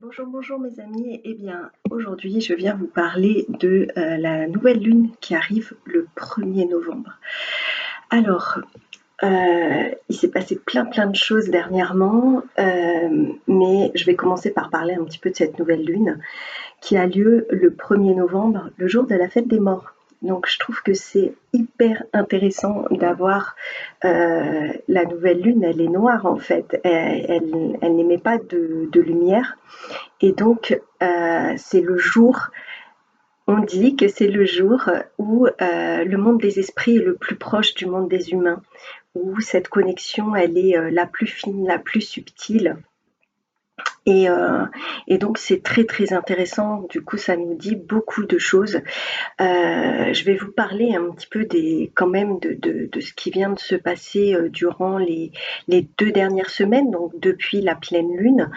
Bonjour, bonjour mes amis. Eh bien, aujourd'hui, je viens vous parler de la nouvelle lune qui arrive le 1er novembre. Alors, il s'est passé plein de choses dernièrement, mais je vais commencer par parler un petit peu de cette nouvelle lune qui a lieu le 1er novembre, le jour de la fête des morts. Donc je trouve que c'est hyper intéressant d'avoir la nouvelle lune, elle est noire en fait, elle n'émet pas de lumière et donc c'est le jour, on dit que c'est le jour où le monde des esprits est le plus proche du monde des humains, où cette connexion elle est la plus fine, la plus subtile. Et, euh, et donc c'est très intéressant, du coup ça nous dit beaucoup de choses. Je vais vous parler un petit peu quand même de ce qui vient de se passer durant les 2 dernières semaines, donc depuis la pleine lune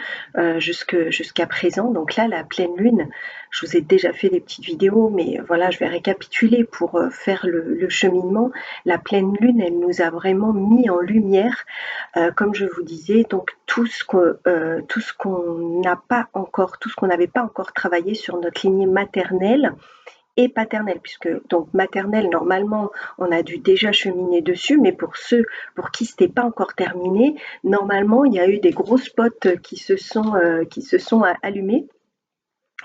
jusqu'à présent. Donc là, la pleine lune, je vous ai déjà fait des petites vidéos, mais voilà, je vais récapituler pour faire le cheminement. La pleine lune, elle nous a vraiment mis en lumière, comme je vous disais, donc tout ce qu'on n'a pas encore, tout ce qu'on n'avait pas encore travaillé sur notre lignée maternelle et paternelle, puisque donc maternelle, normalement, on a dû déjà cheminer dessus, mais pour ceux pour qui ce n'était pas encore terminé, normalement, il y a eu des gros spots qui se sont allumés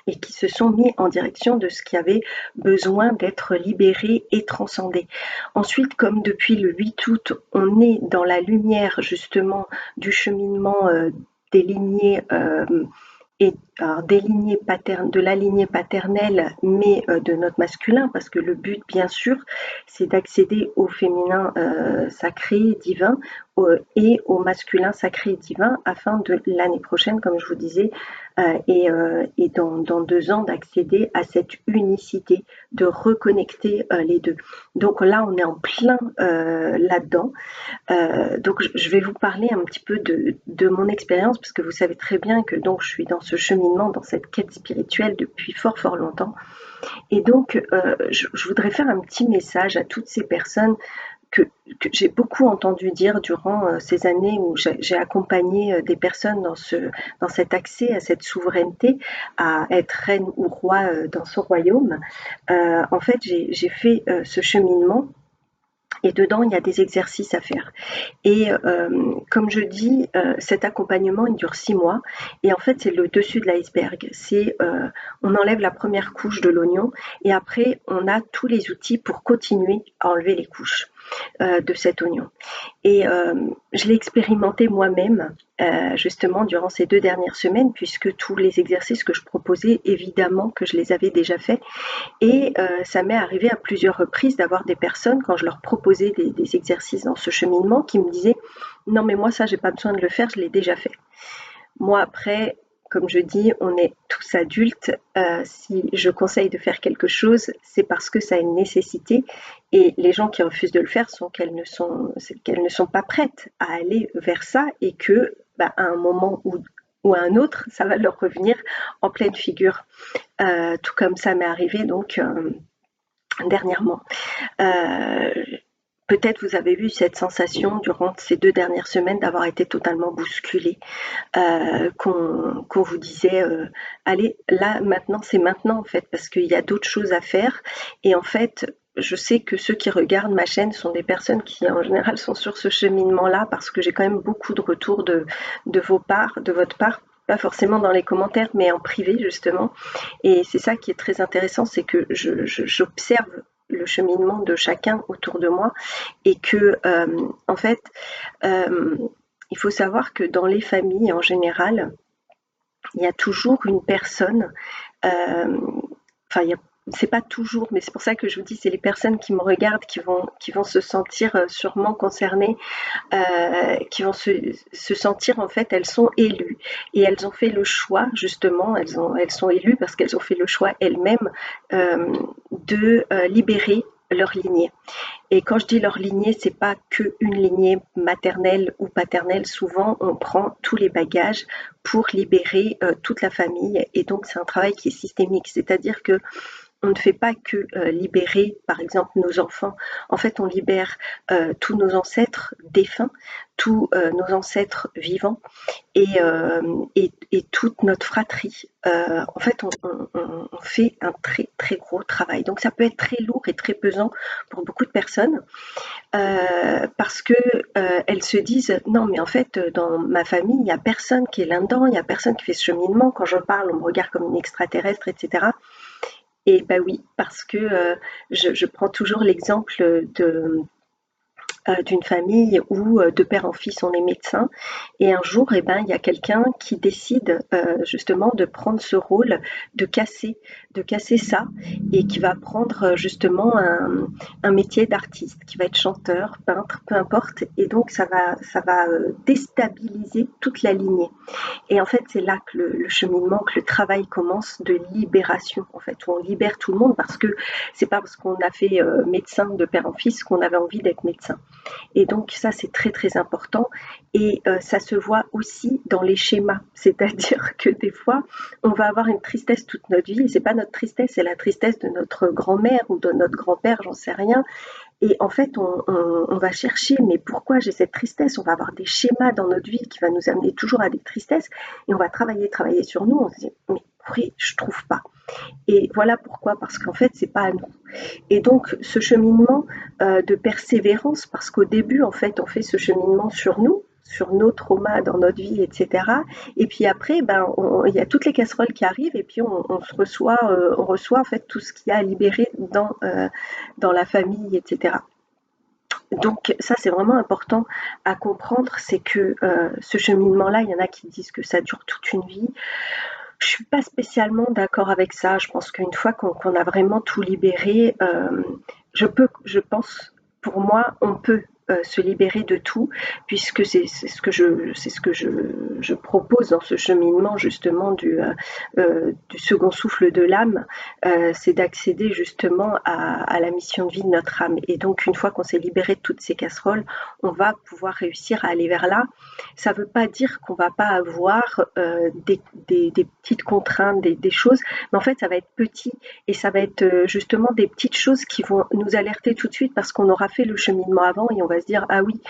et qui se sont mis en direction de ce qui avait besoin d'être libéré et transcendé. Ensuite, comme depuis le 8 août, on est dans la lumière justement du cheminement des lignées et alors, de la lignée paternelle, mais de notre masculin, parce que le but, bien sûr, c'est d'accéder au féminin sacré, divin, et au masculin sacré et divin, afin de l'année prochaine, comme je vous disais, et dans 2 ans, d'accéder à cette unicité, de reconnecter les deux. Donc là, on est en plein là-dedans. Donc je vais vous parler un petit peu de mon expérience, parce que vous savez très bien que donc je suis dans ce cheminement, dans cette quête spirituelle depuis fort longtemps. Et donc je voudrais faire un petit message à toutes ces personnes que, que j'ai beaucoup entendu dire durant ces années où j'ai accompagné des personnes dans cet accès à cette souveraineté, à être reine ou roi dans son royaume. En fait, j'ai fait ce cheminement et dedans, il y a des exercices à faire. Et comme je dis, cet accompagnement, il dure 6 mois. Et en fait, c'est le dessus de l'iceberg. On enlève la première couche de l'oignon et après, on a tous les outils pour continuer à enlever les couches de cet oignon. Et je l'ai expérimenté moi-même, justement, durant ces 2 dernières semaines, puisque tous les exercices que je proposais, évidemment que je les avais déjà faits. Et ça m'est arrivé à plusieurs reprises d'avoir des personnes, quand je leur proposais des exercices dans ce cheminement, qui me disaient: «Non mais moi ça j'ai pas besoin de le faire, je l'ai déjà fait». Moi après, comme je dis, on est tous adultes, si je conseille de faire quelque chose, c'est parce que ça a une nécessité, et les gens qui refusent de le faire c'est qu'elles ne sont pas prêtes à aller vers ça, et que, bah, à un moment ou à un autre, ça va leur revenir en pleine figure. Tout comme ça m'est arrivé donc dernièrement. Euh, Peut-être vous avez eu cette sensation durant ces 2 dernières semaines d'avoir été totalement bousculé, qu'on vous disait allez, là maintenant c'est maintenant en fait, parce qu'il y a d'autres choses à faire. Et en fait, je sais que ceux qui regardent ma chaîne sont des personnes qui en général sont sur ce cheminement-là, parce que j'ai quand même beaucoup de retours de votre part, pas forcément dans les commentaires, mais en privé justement. Et c'est ça qui est très intéressant, c'est que j'observe le cheminement de chacun autour de moi, et que, en fait, euh, il faut savoir que dans les familles en général, il y a toujours une personne, euh, enfin, c'est pas toujours, mais c'est pour ça que je vous dis, c'est les personnes qui me regardent qui vont se sentir sûrement concernées, qui vont se sentir, en fait, elles sont élues, et elles ont fait le choix, justement, elles sont élues parce qu'elles ont fait le choix elles-mêmes de libérer leur lignée. Et quand je dis leur lignée, c'est pas que une lignée maternelle ou paternelle. Souvent, on prend tous les bagages pour libérer toute la famille. Et donc, c'est un travail qui est systémique. C'est-à-dire que on ne fait pas que libérer, par exemple, nos enfants. En fait, on libère tous nos ancêtres défunts, tous nos ancêtres vivants et toute notre fratrie. En fait, on fait un très très gros travail. Donc, ça peut être très lourd et très pesant pour beaucoup de personnes parce que elles se disent non, mais en fait, dans ma famille, il n'y a personne qui est là-dedans, il n'y a personne qui fait ce cheminement. Quand je parle, on me regarde comme une extraterrestre, etc. Et bah oui, parce que je prends toujours l'exemple d'une famille où de père en fils on est médecin et un jour il y a quelqu'un qui décide justement de prendre ce rôle de casser ça et qui va prendre justement un métier d'artiste qui va être chanteur, peintre, peu importe et donc ça va déstabiliser toute la lignée et en fait, c'est là que le cheminement, que le travail commence de libération, en fait, où on libère tout le monde parce que c'est pas parce qu'on a fait médecin de père en fils qu'on avait envie d'être médecin. Et donc ça, c'est très très important. Et ça se voit aussi dans les schémas, c'est-à-dire que des fois, on va avoir une tristesse toute notre vie, et c'est pas notre tristesse, c'est la tristesse de notre grand-mère ou de notre grand-père, j'en sais rien. Et en fait, on va chercher, mais pourquoi j'ai cette tristesse? On va avoir des schémas dans notre vie qui va nous amener toujours à des tristesses, et on va travailler sur nous. On se dit, mais pourquoi je trouve pas? Et voilà pourquoi, parce qu'en fait, c'est pas à nous. Et donc, ce cheminement de persévérance, parce qu'au début, en fait, on fait ce cheminement sur nous, sur nos traumas dans notre vie, etc. Et puis après, il y a toutes les casseroles qui arrivent, et puis on reçoit en fait tout ce qu'il y a à libérer dans la famille, etc. Donc ça, c'est vraiment important à comprendre, c'est que ce cheminement-là, il y en a qui disent que ça dure toute une vie. Je suis pas spécialement d'accord avec ça. Je pense qu'une fois qu'on a vraiment tout libéré, je pense, pour moi, on peut se libérer de tout, puisque c'est ce que je propose dans ce cheminement justement du second souffle de l'âme, c'est d'accéder justement à la mission de vie de notre âme. Et donc, une fois qu'on s'est libéré de toutes ces casseroles, on va pouvoir réussir à aller vers là. Ça ne veut pas dire qu'on va pas avoir des petites contraintes, des choses, mais en fait, ça va être petit et ça va être justement des petites choses qui vont nous alerter tout de suite parce qu'on aura fait le cheminement avant et on va se dire ah oui,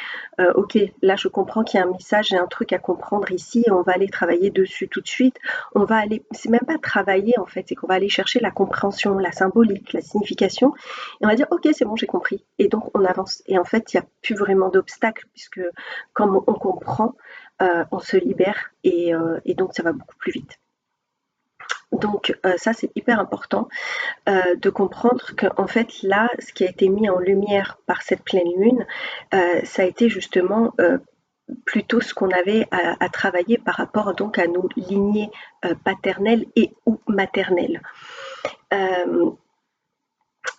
ok, là je comprends qu'il y a un message, j'ai un truc à comprendre ici et on va aller travailler dessus tout de suite. On va aller, c'est même pas travailler en fait, c'est qu'on va aller chercher la compréhension, la symbolique, la signification et on va dire ok, c'est bon, j'ai compris. Et donc on avance. Et en fait, il n'y a plus vraiment d'obstacles puisque comme on comprend, on se libère et donc ça va beaucoup plus vite. Donc ça, c'est hyper important de comprendre qu'en fait, là, ce qui a été mis en lumière par cette pleine lune, ça a été justement plutôt ce qu'on avait à travailler par rapport donc à nos lignées paternelles et ou maternelles. Euh,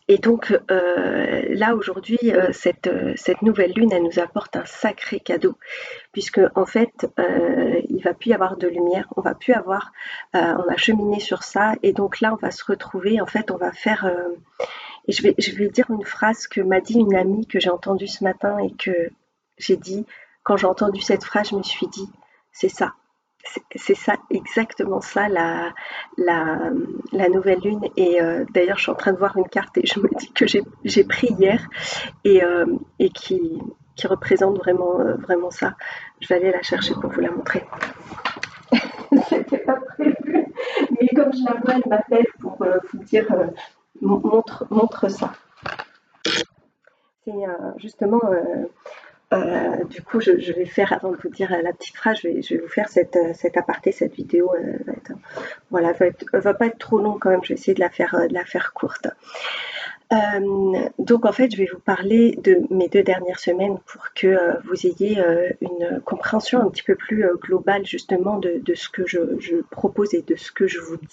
et donc là aujourd'hui, cette nouvelle lune, elle nous apporte un sacré cadeau, puisque en fait, il va plus y avoir de lumière, on va plus avoir, on a cheminé sur ça, et donc là, on va se retrouver. En fait, on va faire. Et je vais dire une phrase que m'a dit une amie que j'ai entendue ce matin et que j'ai dit quand j'ai entendu cette phrase, je me suis dit, c'est ça. C'est ça, exactement ça, la, la nouvelle lune. Et d'ailleurs, je suis en train de voir une carte et je me dis que j'ai pris hier et qui représente vraiment, vraiment ça. Je vais aller la chercher pour vous la montrer. C'était pas prévu, mais comme je la vois, elle m'appelle pour vous dire montre ça. C'est justement du coup, je vais faire, avant de vous dire la petite phrase, je vais vous faire cet aparté, cette vidéo. Voilà, va pas être trop long quand même. Je vais essayer de la faire courte. Donc en fait, je vais vous parler de mes 2 dernières semaines pour que vous ayez une compréhension un petit peu plus globale justement de ce que je propose et de ce que je vous dis.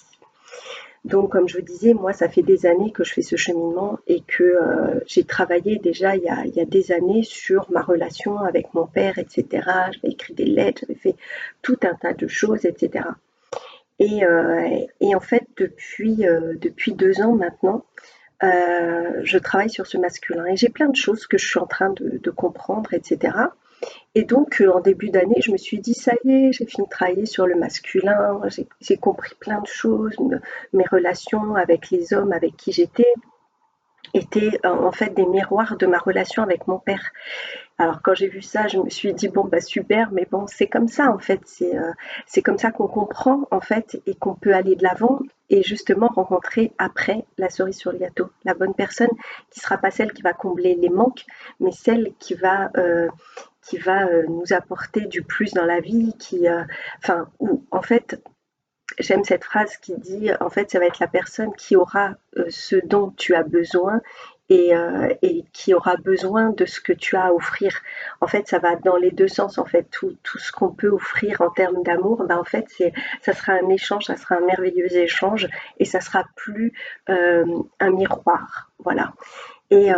Donc, comme je vous disais, moi, ça fait des années que je fais ce cheminement et que j'ai travaillé déjà il y a des années sur ma relation avec mon père, etc. J'avais écrit des lettres, j'avais fait tout un tas de choses, etc. Et en fait, depuis 2 ans maintenant, je travaille sur ce masculin et j'ai plein de choses que je suis en train de comprendre, etc. Et donc, en début d'année, je me suis dit: «Ça y est, j'ai fini de travailler sur le masculin, j'ai compris plein de choses, mes relations avec les hommes avec qui j'étais étaient, en fait des miroirs de ma relation avec mon père». Alors quand j'ai vu ça, je me suis dit: «Bon, bah, super, mais bon, c'est comme ça en fait, c'est comme ça qu'on comprend en fait et qu'on peut aller de l'avant et justement rencontrer après la cerise sur le gâteau, la bonne personne qui sera pas celle qui va combler les manques, mais celle qui va, nous apporter du plus dans la vie, enfin où en fait j'aime cette phrase qui dit, en fait, ça va être la personne qui aura ce dont tu as besoin et qui aura besoin de ce que tu as à offrir. En fait, ça va dans les deux sens. En fait, tout ce qu'on peut offrir en termes d'amour, ben, en fait, ça sera un échange, ça sera un merveilleux échange et ça sera plus un miroir. Voilà. Et,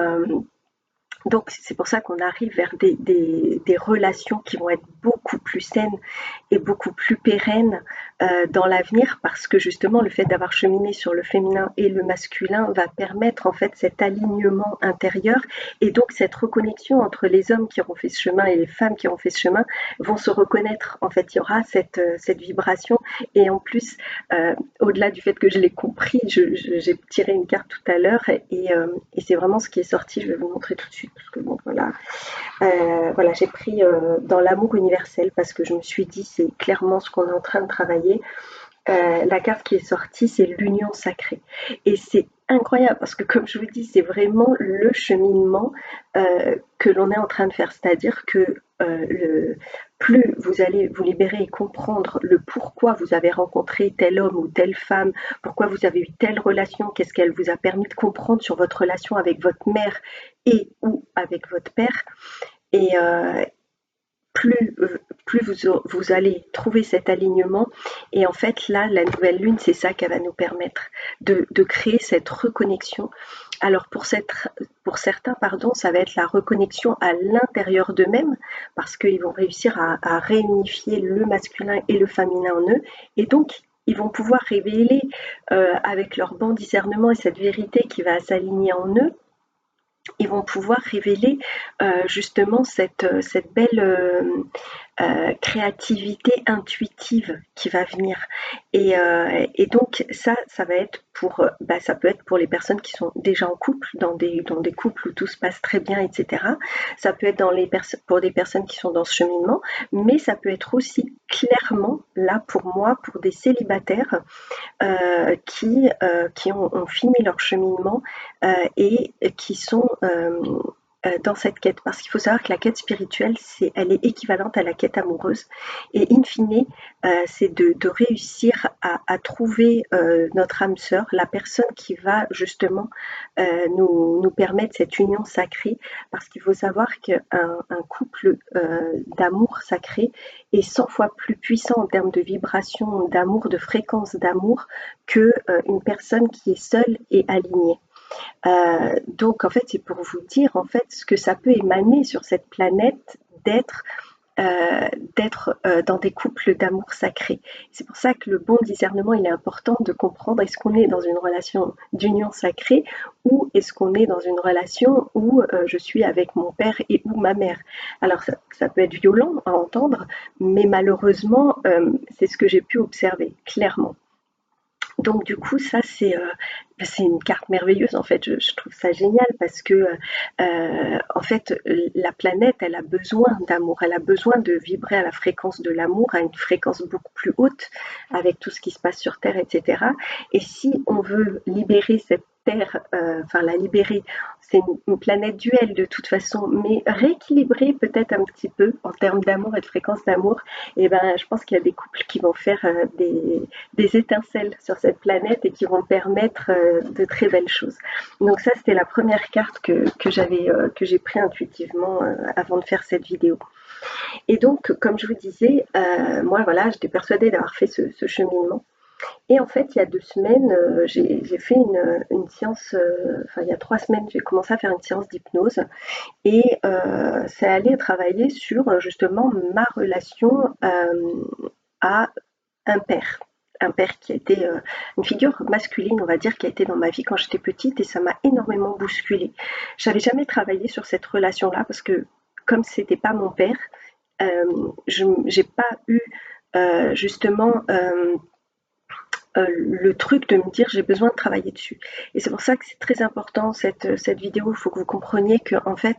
donc c'est pour ça qu'on arrive vers des relations qui vont être beaucoup plus saines et beaucoup plus pérennes dans l'avenir parce que justement le fait d'avoir cheminé sur le féminin et le masculin va permettre en fait cet alignement intérieur et donc cette reconnexion entre les hommes qui auront fait ce chemin et les femmes qui auront fait ce chemin vont se reconnaître. En fait, il y aura cette vibration et en plus, au-delà du fait que je l'ai compris, j'ai tiré une carte tout à l'heure et c'est vraiment ce qui est sorti. Je vais vous montrer tout de suite parce que bon, voilà. Voilà, j'ai pris dans l'amour universel parce que je me suis dit c'est clairement ce qu'on est en train de travailler. La carte qui est sortie, c'est l'union sacrée. Et c'est incroyable parce que, comme je vous dis, c'est vraiment le cheminement que l'on est en train de faire. C'est-à-dire que plus vous allez vous libérer et comprendre le pourquoi vous avez rencontré tel homme ou telle femme, pourquoi vous avez eu telle relation, qu'est-ce qu'elle vous a permis de comprendre sur votre relation avec votre mère et ou avec votre père. Et, plus, plus vous allez trouver cet alignement. Et en fait, là, la nouvelle lune, c'est ça qu'elle va nous permettre de créer cette reconnexion. Alors pour certains, pardon, ça va être la reconnexion à l'intérieur d'eux-mêmes, parce qu'ils vont réussir à réunifier le masculin et le féminin en eux. Et donc, ils vont pouvoir révéler avec leur bon discernement et cette vérité qui va s'aligner en eux, ils vont pouvoir révéler justement cette belle créativité intuitive qui va venir. Et donc ça va être ça peut être pour les personnes qui sont déjà en couple, dans des couples où tout se passe très bien, etc. Ça peut être pour des personnes qui sont dans ce cheminement, mais ça peut être aussi clairement, là pour moi, pour des célibataires qui ont fini leur cheminement et qui sont dans cette quête. Parce qu'il faut savoir que la quête spirituelle, elle est équivalente à la quête amoureuse. Et in fine, c'est de réussir à trouver notre âme sœur, la personne qui va justement nous permettre cette union sacrée. Parce qu'il faut savoir qu'un couple d'amour sacré est 100 fois plus puissant en termes de vibration d'amour, de fréquence d'amour, que une personne qui est seule et alignée. Donc en fait, c'est pour vous dire en fait ce que ça peut émaner sur cette planète d'être dans des couples d'amour sacré. C'est pour ça que le bon discernement, il est important de comprendre est-ce qu'on est dans une relation d'union sacrée ou est-ce qu'on est dans une relation où je suis avec mon père et ou ma mère. Alors ça peut être violent à entendre, mais malheureusement, c'est ce que j'ai pu observer clairement. Donc du coup, ça c'est une carte merveilleuse en fait. Je trouve ça génial parce que en fait la planète elle a besoin d'amour, elle a besoin de vibrer à la fréquence de l'amour, à une fréquence beaucoup plus haute avec tout ce qui se passe sur Terre, etc. Et si on veut libérer cette Terre, enfin la libérer, c'est une planète duelle de toute façon, mais rééquilibrer peut-être un petit peu en termes d'amour et de fréquence d'amour. Et ben je pense qu'il y a des couples qui vont faire des étincelles sur cette planète et qui vont permettre de très belles choses. Donc ça, c'était la première carte que j'ai pris intuitivement avant de faire cette vidéo. Et donc, comme je vous disais, moi, voilà, j'étais persuadée d'avoir fait ce cheminement. Et en fait, il y a 2 semaines, j'ai fait une séance, enfin il y a 3 semaines, j'ai commencé à faire une séance d'hypnose et ça allait travailler sur justement ma relation à un père. Un père qui a été une figure masculine, on va dire, qui a été dans ma vie quand j'étais petite et ça m'a énormément bousculée. J'avais jamais travaillé sur cette relation-là parce que comme c'était pas mon père, je j'ai pas eu justement le truc de me dire j'ai besoin de travailler dessus. Et c'est pour ça que c'est très important cette vidéo. Il faut que vous compreniez que en fait,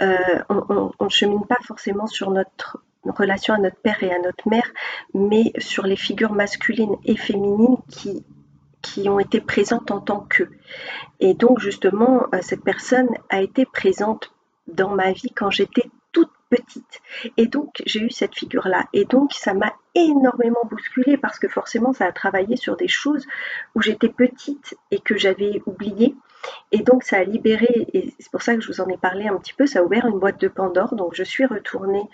on ne chemine pas forcément sur notre relation à notre père et à notre mère, mais sur les figures masculines et féminines qui ont été présentes en tant qu'eux. Et donc justement, cette personne a été présente dans ma vie quand j'étais toute petite. Et donc j'ai eu cette figure-là. Et donc ça m'a énormément bousculée parce que forcément ça a travaillé sur des choses où j'étais petite et que j'avais oubliées. Et donc ça a libéré, et c'est pour ça que je vous en ai parlé un petit peu, ça a ouvert une boîte de Pandore. Donc je suis retournée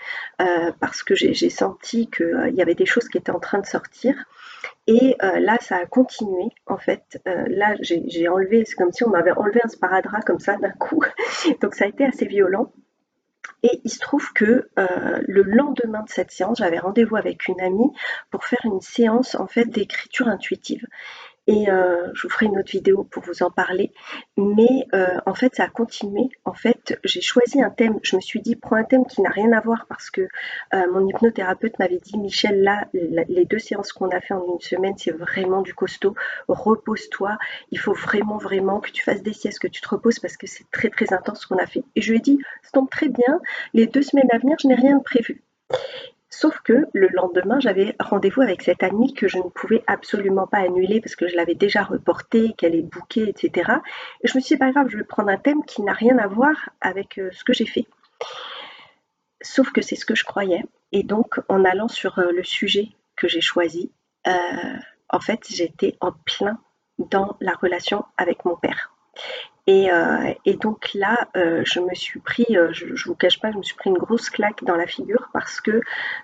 parce que j'ai senti qu'il y avait des choses qui étaient en train de sortir. Et là, ça a continué. En fait, là, j'ai enlevé, c'est comme si on m'avait enlevé un sparadrap comme ça d'un coup. Donc ça a été assez violent. Et il se trouve que le lendemain de cette séance, j'avais rendez-vous avec une amie pour faire une séance en fait d'écriture intuitive. Et je vous ferai une autre vidéo pour vous en parler. Mais en fait, ça a continué. En fait, j'ai choisi un thème. Je me suis dit, prends un thème qui n'a rien à voir parce que mon hypnothérapeute m'avait dit, Michel, là, les 2 séances qu'on a fait en une semaine, c'est vraiment du costaud. Repose-toi. Il faut vraiment, vraiment que tu fasses des siestes, que tu te reposes parce que c'est très, très intense ce qu'on a fait. Et je lui ai dit, ça tombe très bien. Les 2 semaines à venir, je n'ai rien de prévu. Sauf que le lendemain, j'avais rendez-vous avec cette amie que je ne pouvais absolument pas annuler parce que je l'avais déjà reportée, qu'elle est bookée, etc. Et je me suis dit, c'est pas grave, je vais prendre un thème qui n'a rien à voir avec ce que j'ai fait. Sauf que c'est ce que je croyais. Et donc, en allant sur le sujet que j'ai choisi, euh, en fait, j'étais en plein dans la relation avec mon père. Et donc là, je me suis pris, je vous cache pas, je me suis pris une grosse claque dans la figure parce que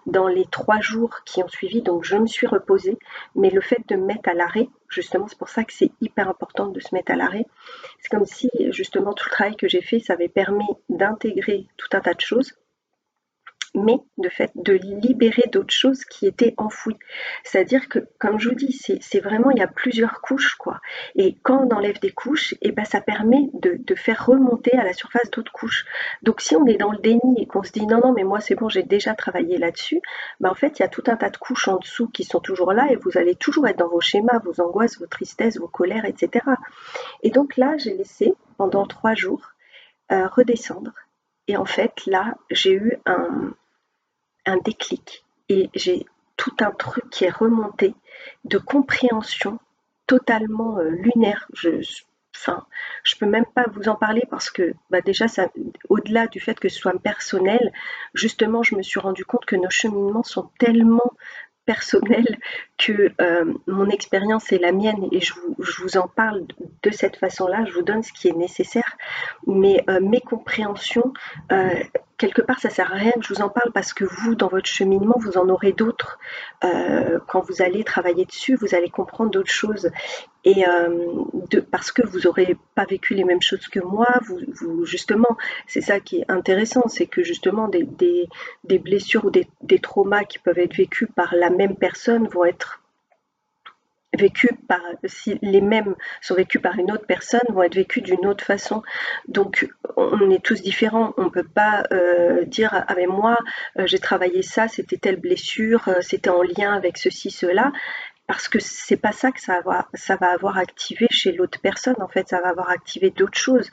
dans les 3 jours qui ont suivi, donc je me suis reposée, mais le fait de me mettre à l'arrêt, justement, c'est pour ça que c'est hyper important de se mettre à l'arrêt. C'est comme si justement tout le travail que j'ai fait, ça avait permis d'intégrer tout un tas de choses, mais de fait de libérer d'autres choses qui étaient enfouies. C'est-à-dire que, comme je vous dis, c'est vraiment, il y a plusieurs couches, quoi. Et quand on enlève des couches, et ben, ça permet de faire remonter à la surface d'autres couches. Donc, si on est dans le déni et qu'on se dit non, non, mais moi, c'est bon, j'ai déjà travaillé là-dessus, ben, en fait, il y a tout un tas de couches en dessous qui sont toujours là et vous allez toujours être dans vos schémas, vos angoisses, vos tristesses, vos colères, etc. Et donc là, j'ai laissé pendant 3 jours redescendre. Et en fait, là, j'ai eu un déclic et j'ai tout un truc qui est remonté de compréhension totalement lunaire. Enfin, je peux même pas vous en parler parce que bah déjà, ça, au-delà du fait que ce soit personnel, justement, je me suis rendu compte que nos cheminements sont tellement personnel que mon expérience est la mienne et je vous en parle de cette façon-là, je vous donne ce qui est nécessaire, mais mes compréhensions, euh, quelque part, ça sert à rien que je vous en parle parce que vous, dans votre cheminement, vous en aurez d'autres. Quand vous allez travailler dessus, vous allez comprendre d'autres choses. Et parce que vous n'aurez pas vécu les mêmes choses que moi, justement, c'est ça qui est intéressant, c'est que justement des blessures ou des traumas qui peuvent être vécus par la même personne vont être vécus par, si les mêmes sont vécus par une autre personne, vont être vécus d'une autre façon. Donc, on est tous différents. On ne peut pas dire, ah mais moi, j'ai travaillé ça, c'était telle blessure, c'était en lien avec ceci, cela. Parce que c'est pas ça que ça va avoir activé chez l'autre personne, en fait, ça va avoir activé d'autres choses.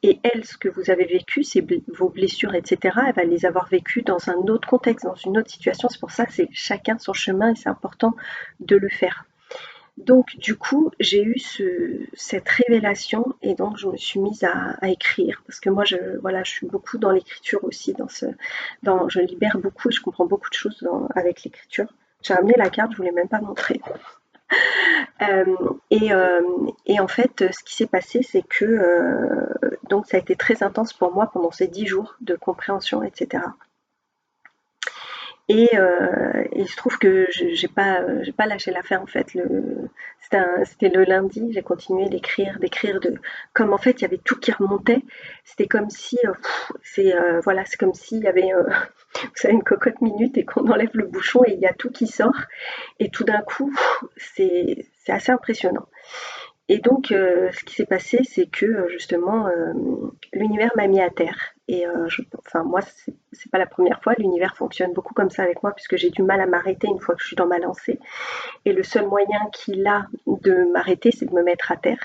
Et elle, ce que vous avez vécu, vos blessures, etc., elle va les avoir vécues dans un autre contexte, dans une autre situation. C'est pour ça que c'est chacun son chemin et c'est important de le faire. Donc, du coup, j'ai eu cette révélation et donc je me suis mise à écrire parce que moi, voilà, je suis beaucoup dans l'écriture aussi, je libère beaucoup et je comprends beaucoup de choses avec l'écriture. J'ai ramené la carte, je voulais même pas montrer. Euh, et, euh, et en fait, ce qui s'est passé, c'est que donc ça a été très intense pour moi pendant ces 10 jours de compréhension, etc. Et il se trouve que j'ai pas lâché l'affaire en fait. C'était le lundi, j'ai continué d'écrire comme en fait il y avait tout qui remontait. C'était comme si voilà, c'est comme s'il y avait vous savez une cocotte minute et qu'on enlève le bouchon et il y a tout qui sort. Et tout d'un coup, c'est assez impressionnant. Et donc ce qui s'est passé, c'est que justement l'univers m'a mis à terre. et enfin moi c'est pas la première fois, l'univers fonctionne beaucoup comme ça avec moi puisque j'ai du mal à m'arrêter une fois que je suis dans ma lancée et le seul moyen qu'il a de m'arrêter, c'est de me mettre à terre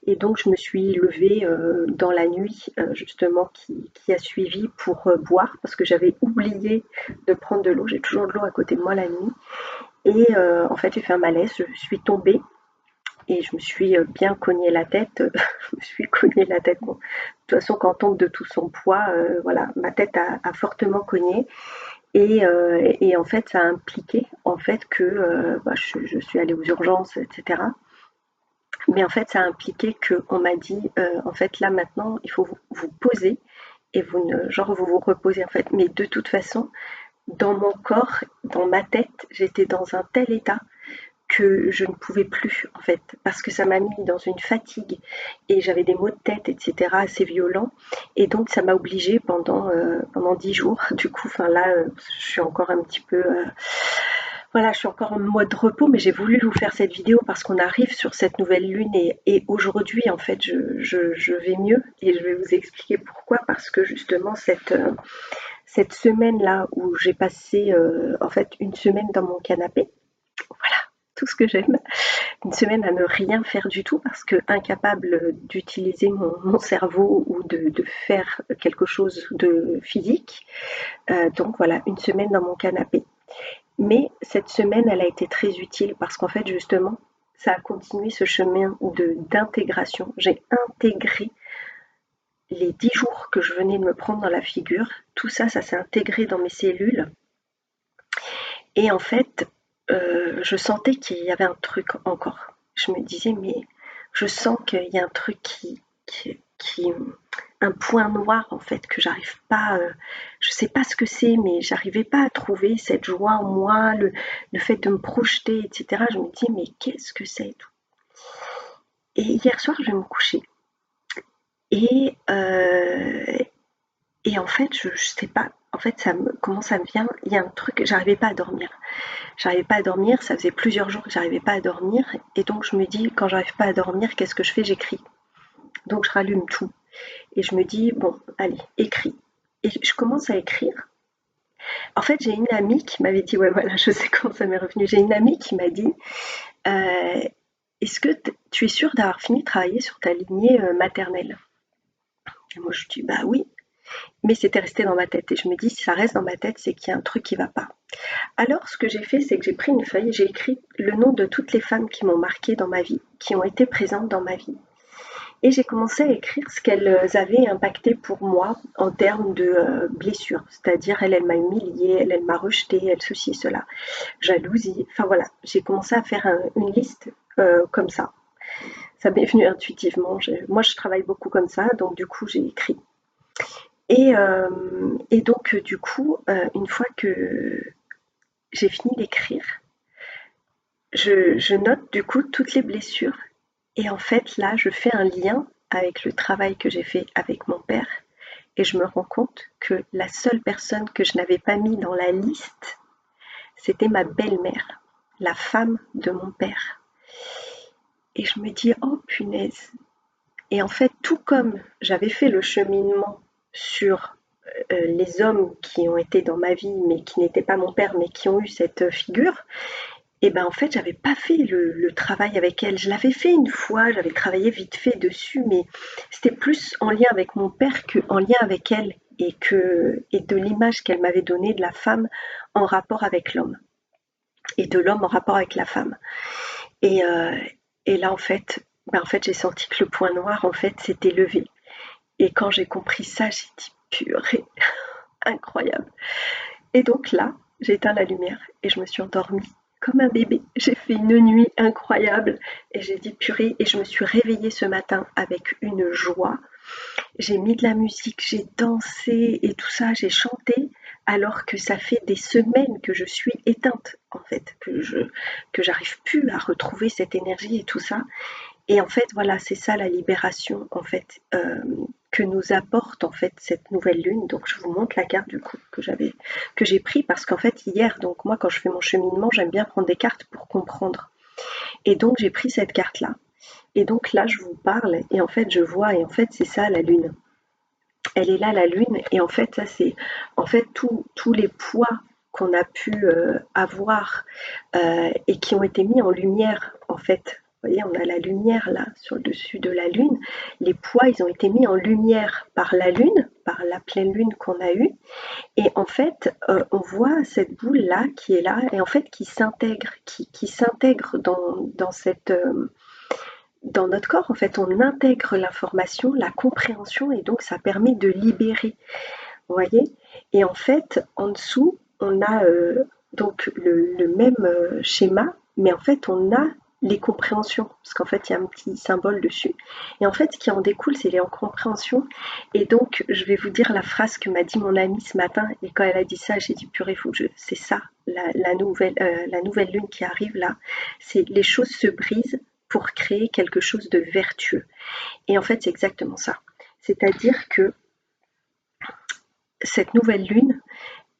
et donc je me suis levée, dans la nuit, justement qui a suivi pour, boire parce que j'avais oublié de prendre de l'eau. J'ai toujours de l'eau à côté de moi la nuit et en fait, j'ai fait un malaise, je suis tombée et je me suis bien cogné la tête. Je me suis cogné la tête. Bon, de toute façon, quand on tombe de tout son poids, voilà, ma tête a fortement cogné. Et en fait, ça a impliqué en fait que bah, je suis allée aux urgences, etc. Mais en fait, ça a impliqué qu'on m'a dit, en fait, là maintenant, il faut vous poser et genre vous vous reposez en fait. Mais de toute façon, dans mon corps, dans ma tête, j'étais dans un tel état que je ne pouvais plus en fait parce que ça m'a mis dans une fatigue et j'avais des maux de tête etc assez violents et donc ça m'a obligée pendant 10 jours du coup enfin là je suis encore un petit peu voilà je suis encore en mode repos mais j'ai voulu vous faire cette vidéo parce qu'on arrive sur cette nouvelle lune et aujourd'hui en fait je vais mieux et je vais vous expliquer pourquoi parce que justement cette semaine là où j'ai passé en fait une semaine dans mon canapé voilà tout ce que j'aime une semaine à ne rien faire du tout parce que incapable d'utiliser mon cerveau ou de faire quelque chose de physique. Donc voilà, une semaine dans mon canapé. Mais cette semaine, elle a été très utile parce qu'en fait, justement, ça a continué ce chemin d'intégration. J'ai intégré les 10 jours que je venais de me prendre dans la figure. Tout ça, ça s'est intégré dans mes cellules. Et en fait, je sentais qu'il y avait un truc encore. Je me disais, mais je sens qu'il y a un truc qui un point noir en fait que j'arrive pas, je sais pas ce que c'est, mais j'arrivais pas à trouver cette joie en moi, le fait de me projeter, etc. Je me dis, mais qu'est-ce que c'est et tout. Et hier soir, je vais me coucher. Et, et en fait, je sais pas, en fait, comment ça me vient, il y a un truc, j'arrivais pas à dormir. J'arrivais pas à dormir, ça faisait plusieurs jours que j'arrivais pas à dormir. Et donc je me dis, quand j'arrive pas à dormir, qu'est-ce que je fais? J'écris. Donc je rallume tout. Et je me dis, bon, allez, écris. Et je commence à écrire. En fait, j'ai une amie qui m'avait dit, ouais, voilà, je sais comment ça m'est revenu. J'ai une amie qui m'a dit, euh, est-ce que tu es sûre d'avoir fini de travailler sur ta lignée maternelle? Et moi, je dis, bah oui. Mais c'était resté dans ma tête. Et je me dis, si ça reste dans ma tête, c'est qu'il y a un truc qui va pas. Alors, ce que j'ai fait, c'est que j'ai pris une feuille et j'ai écrit le nom de toutes les femmes qui m'ont marquée dans ma vie, qui ont été présentes dans ma vie. Et j'ai commencé à écrire ce qu'elles avaient impacté pour moi en termes de blessures. C'est-à-dire, elle m'a humiliée, elle m'a rejetée, elle ceci, cela, jalousie. Enfin voilà, j'ai commencé à faire une liste comme ça. Ça m'est venu intuitivement. Moi, je travaille beaucoup comme ça, donc du coup, j'ai écrit. Et donc, du coup, une fois que j'ai fini d'écrire, je note du coup toutes les blessures et en fait là je fais un lien avec le travail que j'ai fait avec mon père et je me rends compte que la seule personne que je n'avais pas mis dans la liste, c'était ma belle-mère, la femme de mon père. Et je me dis, oh punaise. Et en fait, tout comme j'avais fait le cheminement sur les hommes qui ont été dans ma vie, mais qui n'étaient pas mon père, mais qui ont eu cette figure, et ben en fait, j'avais pas fait le travail avec elle. Je l'avais fait une fois, j'avais travaillé vite fait dessus, mais c'était plus en lien avec mon père qu'en lien avec elle et de l'image qu'elle m'avait donnée de la femme en rapport avec l'homme et de l'homme en rapport avec la femme. Et, euh, et là, en fait, j'ai senti que le point noir, en fait, s'était levé. Et quand j'ai compris ça, j'ai dit purée, incroyable. Et donc là, j'ai éteint la lumière et je me suis endormie comme un bébé. J'ai fait une nuit incroyable et j'ai dit purée et je me suis réveillée ce matin avec une joie. J'ai mis de la musique, j'ai dansé et tout ça, j'ai chanté alors que ça fait des semaines que je suis éteinte en fait, que j'arrive plus à retrouver cette énergie et tout ça. Et en fait, voilà, c'est ça la libération, en fait, que nous apporte en fait cette nouvelle lune. Donc, je vous montre la carte du coup que j'ai pris parce qu'en fait hier, donc moi quand je fais mon cheminement, j'aime bien prendre des cartes pour comprendre. Et donc j'ai pris cette carte là. Et donc là, je vous parle et en fait je vois et en fait c'est ça la lune. elle est là la lune, et en fait ça c'est en fait tous les poids qu'on a pu avoir et qui ont été mis en lumière en fait. Vous voyez, on a la lumière là sur le dessus de la lune. Les poids, ils ont été mis en lumière par la lune, par la pleine lune qu'on a eue. Et en fait, on voit cette boule là qui est là et en fait qui s'intègre, qui s'intègre dans cette dans notre corps. En fait, on intègre l'information, la compréhension, et donc ça permet de libérer. Vous voyez? Et en fait, en dessous, on a donc le même schéma, mais en fait, on a les compréhensions, parce qu'en fait, il y a un petit symbole dessus. Et en fait, ce qui en découle, c'est les compréhensions. Et donc, je vais vous dire la phrase que m'a dit mon amie ce matin, et quand elle a dit ça, j'ai dit, purée, c'est ça, la nouvelle lune qui arrive là, c'est les choses se brisent pour créer quelque chose de vertueux. Et en fait, c'est exactement ça. C'est-à-dire que cette nouvelle lune,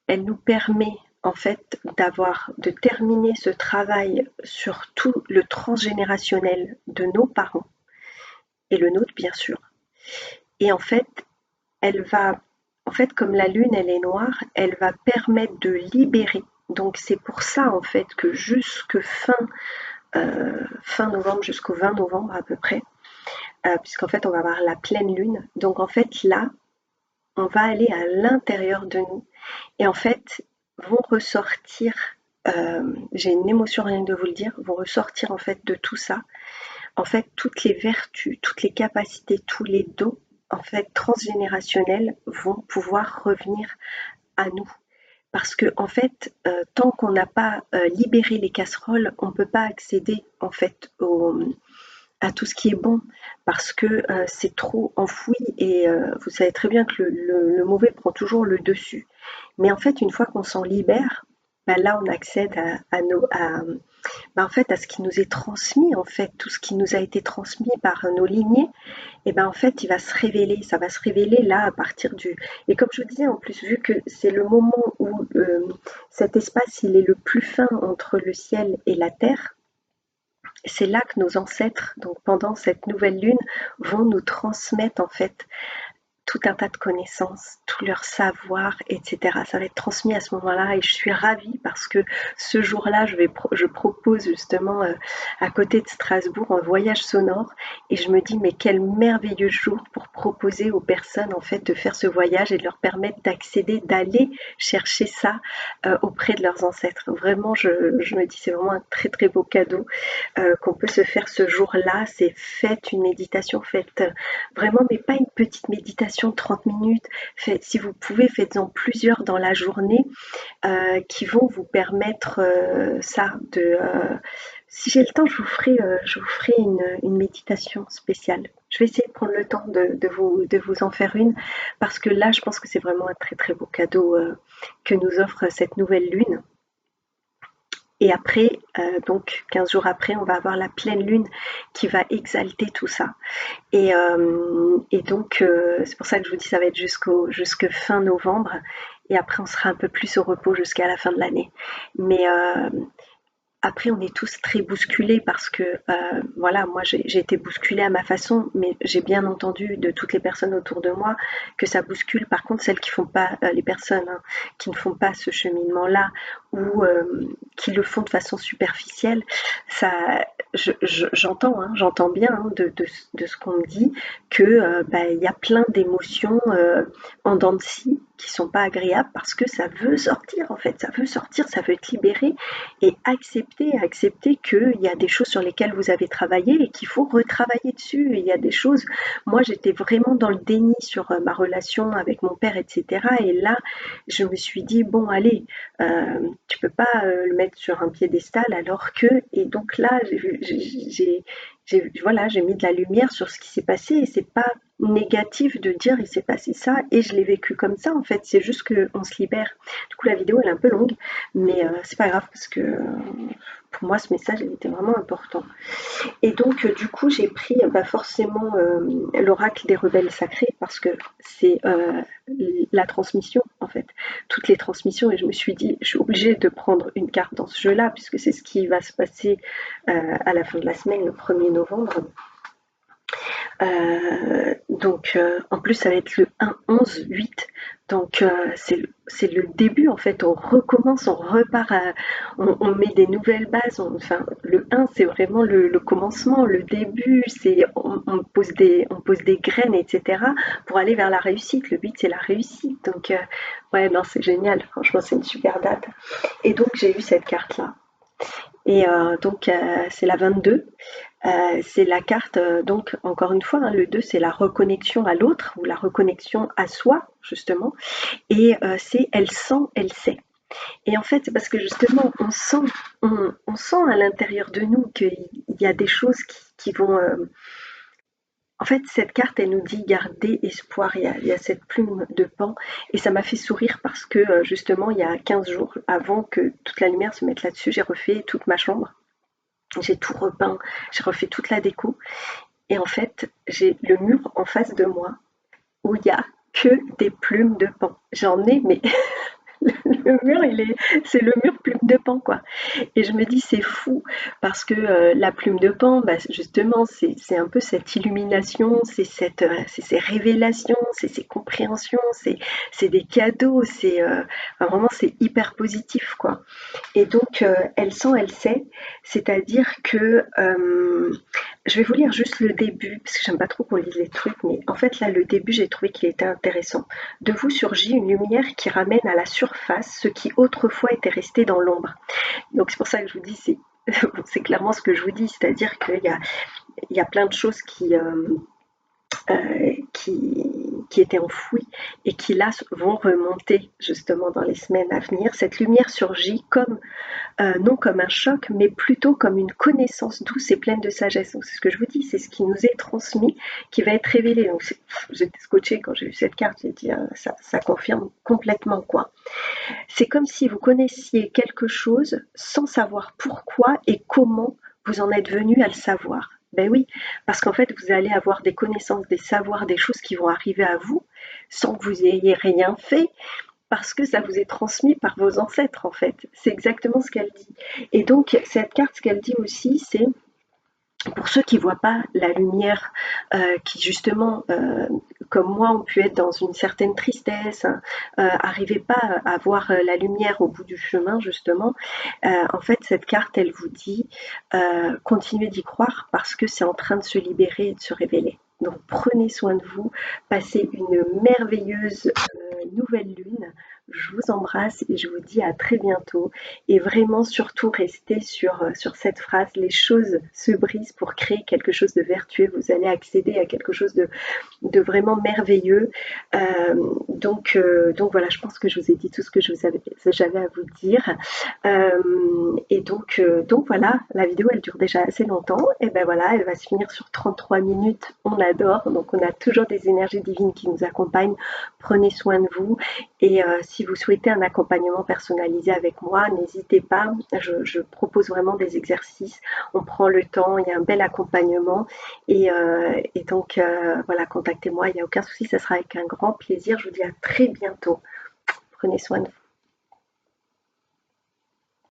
elle nous permet en fait de terminer ce travail sur tout le transgénérationnel de nos parents et le nôtre bien sûr. Et en fait, comme la lune elle est noire, elle va permettre de libérer. Donc c'est pour ça en fait que jusque fin novembre, jusqu'au 20 novembre à peu près, puisqu'en fait on va avoir la pleine lune. Donc en fait là, on va aller à l'intérieur de nous. Et en fait, vont ressortir, j'ai une émotion rien que de vous le dire, vont ressortir en fait de tout ça, en fait toutes les vertus, toutes les capacités, tous les dons en fait transgénérationnels vont pouvoir revenir à nous. Parce que en fait, tant qu'on n'a pas libéré les casseroles, on ne peut pas accéder en fait à tout ce qui est bon, parce que c'est trop enfoui, et vous savez très bien que le mauvais prend toujours le dessus. Mais en fait, une fois qu'on s'en libère, bah là, on accède en fait, à ce qui nous est transmis, en fait, tout ce qui nous a été transmis par nos lignées, et ben en fait, il va se révéler, ça va se révéler là à partir du. Et comme je vous disais, en plus, vu que c'est le moment où cet espace il est le plus fin entre le ciel et la terre, c'est là que nos ancêtres, donc pendant cette nouvelle lune, vont nous transmettre en fait tout un tas de connaissances, tout leur savoir, etc. Ça va être transmis à ce moment-là, et je suis ravie parce que ce jour-là, je propose justement à côté de Strasbourg un voyage sonore, et je me dis mais quel merveilleux jour pour proposer aux personnes en fait de faire ce voyage et de leur permettre d'accéder, d'aller chercher ça auprès de leurs ancêtres. Vraiment, je me dis c'est vraiment un très très beau cadeau qu'on peut se faire ce jour-là. C'est faites une méditation, faites vraiment, mais pas une petite méditation de 30 minutes. Si vous pouvez, faites-en plusieurs dans la journée qui vont vous permettre ça. Si j'ai le temps, je vous ferai une méditation spéciale. Je vais essayer de prendre le temps de vous en faire une, parce que là, je pense que c'est vraiment un très très beau cadeau que nous offre cette nouvelle lune. Et après, donc 15 jours après, on va avoir la pleine lune qui va exalter tout ça. Et donc, c'est pour ça que je vous dis ça va être jusque fin novembre. Et après, on sera un peu plus au repos jusqu'à la fin de l'année. Mais après, on est tous très bousculés parce que, voilà, moi j'ai été bousculée à ma façon, mais j'ai bien entendu de toutes les personnes autour de moi que ça bouscule. Par contre, celles qui font pas, les personnes hein, qui ne font pas ce cheminement-là, ou qui le font de façon superficielle, ça, j'entends, hein, j'entends bien hein, de ce qu'on me dit que bah, il y a plein d'émotions en dents de scie qui sont pas agréables parce que ça veut sortir en fait, ça veut sortir, ça veut être libéré, et accepter qu'il y a des choses sur lesquelles vous avez travaillé et qu'il faut retravailler dessus. Et il y a des choses, moi j'étais vraiment dans le déni sur ma relation avec mon père, etc. Et là, je me suis dit, bon allez, tu peux pas le mettre sur un piédestal alors que, et donc là, voilà, j'ai mis de la lumière sur ce qui s'est passé, et c'est pas négatif de dire il s'est passé ça et je l'ai vécu comme ça en fait, c'est juste qu'on se libère. Du coup la vidéo elle est un peu longue, mais c'est pas grave parce que pour moi ce message il était vraiment important. Et donc du coup j'ai pris forcément l'oracle des rebelles sacrés parce que c'est la transmission en fait, toutes les transmissions, et je me suis dit je suis obligée de prendre une carte dans ce jeu là puisque c'est ce qui va se passer à la fin de la semaine, le 1er novembre. En plus, ça va être le 1-11-8. C'est le début, en fait. On recommence, on repart, on met des nouvelles bases. Enfin, le 1, c'est vraiment le commencement, le début. On pose des graines, etc., pour aller vers la réussite. Le 8, c'est la réussite. Ouais, non, c'est génial. Franchement, c'est une super date. Et donc, j'ai eu cette carte-là. C'est la 22. C'est la carte, donc encore une fois, hein, le 2, c'est la reconnexion à l'autre ou la reconnexion à soi, justement. C'est elle sent, elle sait. Et en fait, c'est parce que justement, on sent à l'intérieur de nous qu'il y a des choses qui vont. En fait, cette carte, elle nous dit garder espoir. Il y a cette plume de Pan. Et ça m'a fait sourire parce que justement, il y a 15 jours, avant que toute la lumière se mette là-dessus, j'ai refait toute ma chambre. J'ai tout repeint, j'ai refait toute la déco. Et en fait, j'ai le mur en face de moi où il y a que des plumes de pan. J'en ai, mais le mur, c'est le mur plume de pan, quoi. Et je me dis, c'est fou, parce que la plume de pan, bah, justement, c'est un peu cette illumination, c'est ces révélations, c'est ces compréhensions, c'est des cadeaux, enfin, vraiment, c'est hyper positif, quoi. Et donc, elle sent, elle sait, c'est-à-dire que je vais vous lire juste le début, parce que j'aime pas trop qu'on lise les trucs, mais en fait, là, le début, j'ai trouvé qu'il était intéressant. De vous surgit une lumière qui ramène à la surface ce qui autrefois était resté dans l'ombre. Donc, c'est pour ça que je vous dis, c'est clairement ce que je vous dis, c'est-à-dire il y a plein de choses qui étaient enfouies et qui là vont remonter justement dans les semaines à venir. Cette lumière surgit comme non comme un choc, mais plutôt comme une connaissance douce et pleine de sagesse. Donc c'est ce que je vous dis, c'est ce qui nous est transmis, qui va être révélé. Donc j'étais scotchée quand j'ai vu cette carte, j'ai dit ça confirme complètement quoi. C'est comme si vous connaissiez quelque chose sans savoir pourquoi et comment vous en êtes venu à le savoir. Ben oui, parce qu'en fait, vous allez avoir des connaissances, des savoirs, des choses qui vont arriver à vous sans que vous ayez rien fait, parce que ça vous est transmis par vos ancêtres, en fait. C'est exactement ce qu'elle dit. Et donc, cette carte, ce qu'elle dit aussi, c'est pour ceux qui ne voient pas la lumière, qui justement, comme moi, ont pu être dans une certaine tristesse, n'arrivaient pas à voir la lumière au bout du chemin, justement, en fait, cette carte, elle vous dit continuez d'y croire parce que c'est en train de se libérer et de se révéler. Donc prenez soin de vous, passez une merveilleuse nouvelle lune. Je vous embrasse et je vous dis à très bientôt. Et vraiment, surtout, restez sur cette phrase, les choses se brisent pour créer quelque chose de vertueux. Vous allez accéder à quelque chose de vraiment merveilleux. Donc voilà, je pense que je vous ai dit tout ce que j'avais à vous dire. Donc voilà, la vidéo elle dure déjà assez longtemps. Et ben voilà, elle va se finir sur 33 minutes. On adore. Donc on a toujours des énergies divines qui nous accompagnent. Prenez soin de vous. Et si vous souhaitez un accompagnement personnalisé avec moi, n'hésitez pas. Je propose vraiment des exercices. On prend le temps, il y a un bel accompagnement. Voilà, contactez-moi, il n'y a aucun souci, ça sera avec un grand plaisir. Je vous dis à très bientôt. Prenez soin de vous.